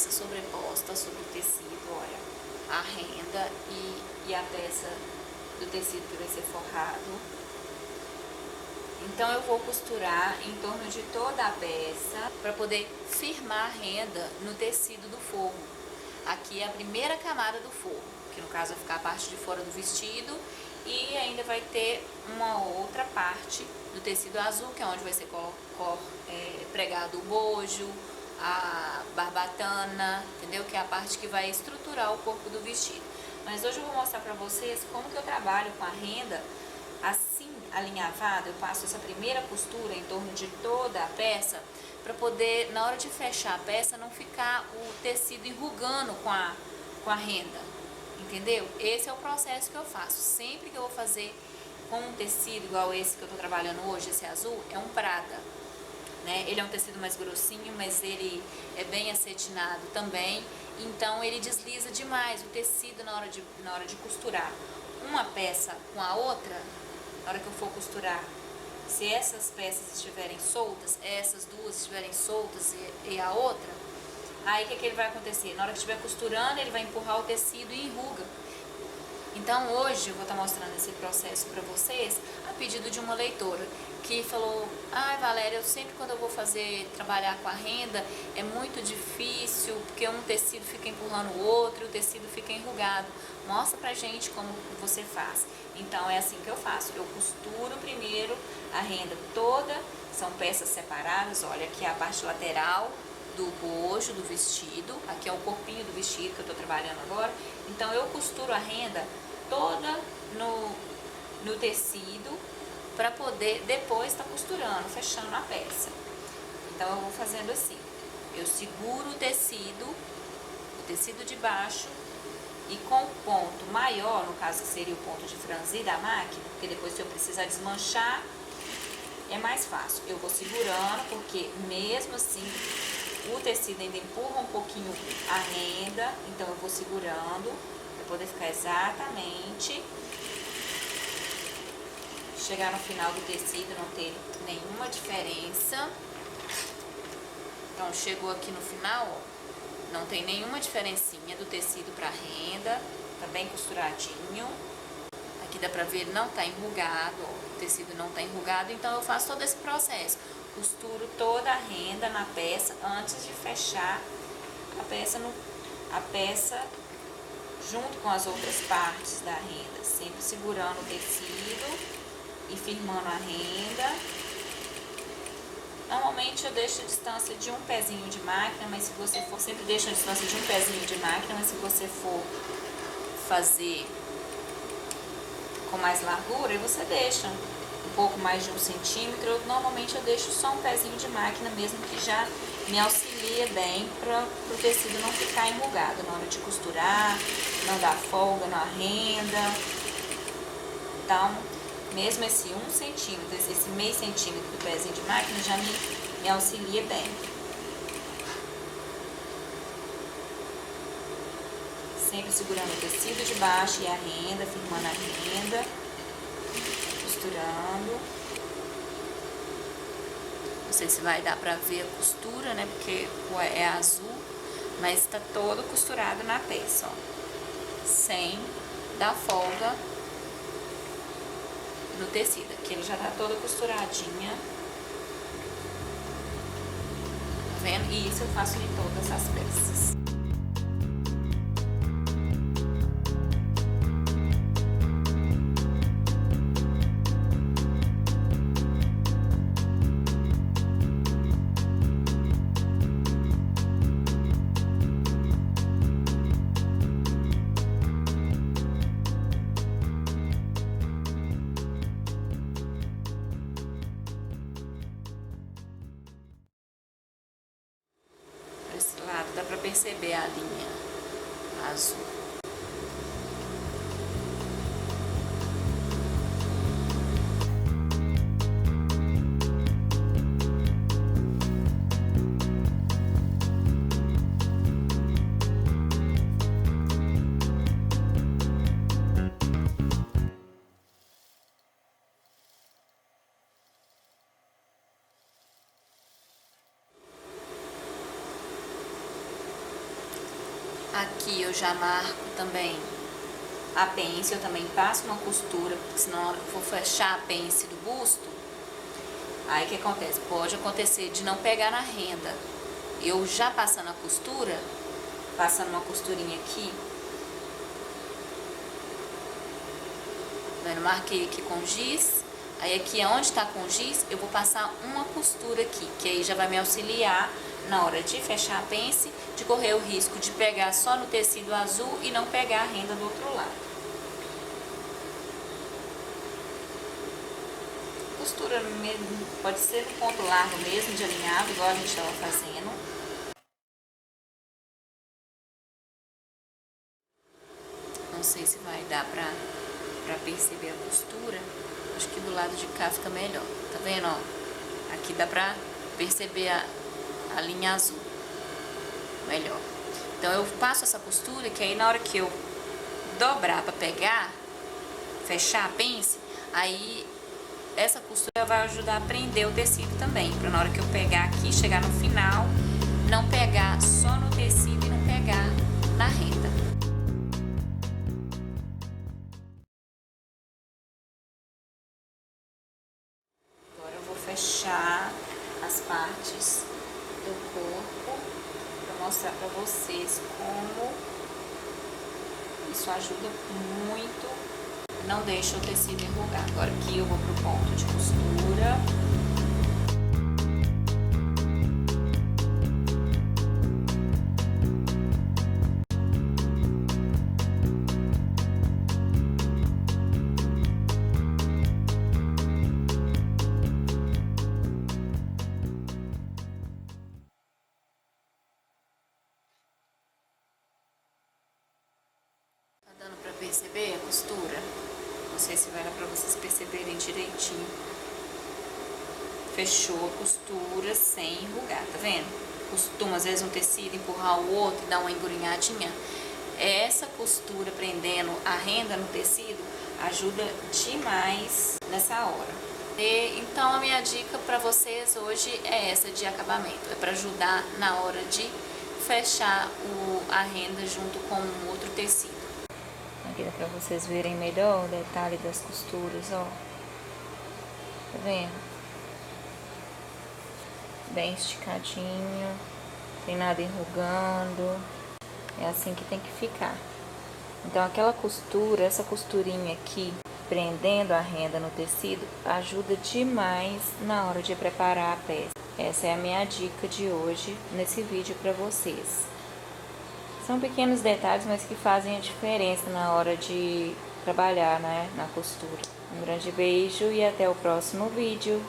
peça sobreposta sobre o tecido, olha, a renda e a peça do tecido que vai ser forrado. Então eu vou costurar em torno de toda a peça para poder firmar a renda no tecido do forro. Aqui é a primeira camada do forro, que no caso vai ficar a parte de fora do vestido, e ainda vai ter uma outra parte do tecido azul, que é onde vai ser pregado o bojo, a barbatana, entendeu? Que é a parte que vai estruturar o corpo do vestido. Mas hoje eu vou mostrar pra vocês como que eu trabalho com a renda assim, alinhavada. Eu passo essa primeira costura em torno de toda a peça, para poder, na hora de fechar a peça, não ficar o tecido enrugando com a renda, entendeu? Esse é o processo que eu faço. Sempre que eu vou fazer com um tecido igual esse que eu tô trabalhando hoje, esse azul, é um prata, né? Ele é um tecido mais grossinho, mas ele é bem acetinado também, então ele desliza demais o tecido na hora de costurar uma peça com a outra. Na hora que eu for costurar, se essas peças estiverem soltas, essas duas estiverem soltas e a outra, aí o que ele vai acontecer? Na hora que estiver costurando, ele vai empurrar o tecido e enruga. Então hoje eu vou estar mostrando esse processo para vocês a pedido de uma leitora que falou: ai, Valéria, eu sempre quando eu vou trabalhar com a renda é muito difícil, porque um tecido fica empurrando o outro, o tecido fica enrugado. Mostra pra gente como você faz. Então é assim que eu faço. Eu costuro primeiro a renda toda, são peças separadas. Olha, aqui é a parte lateral do bojo do vestido, aqui é o corpinho do vestido que eu tô trabalhando agora. Então eu costuro a renda toda no tecido para poder depois estar costurando, fechando a peça. Então eu vou fazendo assim: eu seguro o tecido de baixo, e com o ponto maior, no caso que seria o ponto de franzir da máquina, porque depois se eu precisar desmanchar é mais fácil. Eu vou segurando, porque mesmo assim o tecido ainda empurra um pouquinho a renda, então eu vou segurando para poder ficar exatamente, chegar no final do tecido, não ter nenhuma diferença. Então chegou aqui no final, ó, não tem nenhuma diferencinha do tecido para renda, tá bem costuradinho. Aqui dá pra ver, não tá enrugado, ó, o tecido não tá enrugado. Então eu faço todo esse processo, costuro toda a renda na peça antes de fechar a peça junto com as outras partes da renda, sempre segurando o tecido e firmando a renda. Normalmente eu deixo a distância de um pezinho de máquina, mas se você for, sempre deixa a distância de um pezinho de máquina, mas se você for fazer com mais largura, você deixa um pouco mais de 1 centímetro. Normalmente eu deixo só um pezinho de máquina mesmo, que já me auxilia bem para o tecido não ficar enrugado na hora de costurar, não dar folga na renda. Então, mesmo esse 1 centímetro, esse meio centímetro do pezinho de máquina já me auxilia bem. Sempre segurando o tecido de baixo e a renda, firmando a renda, costurando. Não sei se vai dar pra ver a costura, né, porque é azul, mas tá todo costurado na peça, ó, sem dar folga no tecido. Aqui ele já tá toda costuradinha, tá vendo? E isso eu faço em todas as peças. Desse lado dá pra perceber a linha azul. Aqui eu já marco também a pence, eu também passo uma costura, porque senão eu vou fechar a pence do busto. Aí o que acontece? Pode acontecer de não pegar na renda. Eu já passando a costura, passando uma costurinha aqui, eu marquei aqui com giz. Aí aqui onde tá com giz, eu vou passar uma costura aqui, que aí já vai me auxiliar na hora de fechar a pence, de correr o risco de pegar só no tecido azul e não pegar a renda do outro lado. Costura mesmo, pode ser no ponto largo mesmo, de alinhavo, igual a gente estava fazendo. Não sei se vai dar pra perceber a costura. Acho que do lado de cá fica melhor. Tá vendo, ó? Aqui dá pra perceber a linha azul. Melhor. Então eu passo essa costura, que aí na hora que eu dobrar pra pegar, fechar a pence, aí essa costura vai ajudar a prender o tecido também, pra na hora que eu pegar aqui, chegar no final, não pegar só no tecido e não pegar na renda. Agora eu vou fechar as partes do corpo para mostrar para vocês como isso ajuda muito. Não deixa o tecido enrugar. Agora aqui eu vou pro ponto de costura. Tá dando pra perceber a costura? Não sei se vai dar pra vocês perceberem direitinho. Fechou a costura sem enrugar, tá vendo? Costuma às vezes um tecido empurrar o outro e dar uma engurunhadinha. Essa costura prendendo a renda no tecido ajuda demais nessa hora. Então a minha dica para vocês hoje é essa de acabamento. É para ajudar na hora de fechar a renda junto com um outro tecido. Aqui dá pra vocês verem melhor o detalhe das costuras, ó. Tá vendo? Bem esticadinho, tem nada enrugando. É assim que tem que ficar. Então aquela costura, essa costurinha aqui, prendendo a renda no tecido, ajuda demais na hora de preparar a peça. Essa é a minha dica de hoje nesse vídeo pra vocês. São pequenos detalhes, mas que fazem a diferença na hora de trabalhar, né, na costura. Um grande beijo e até o próximo vídeo.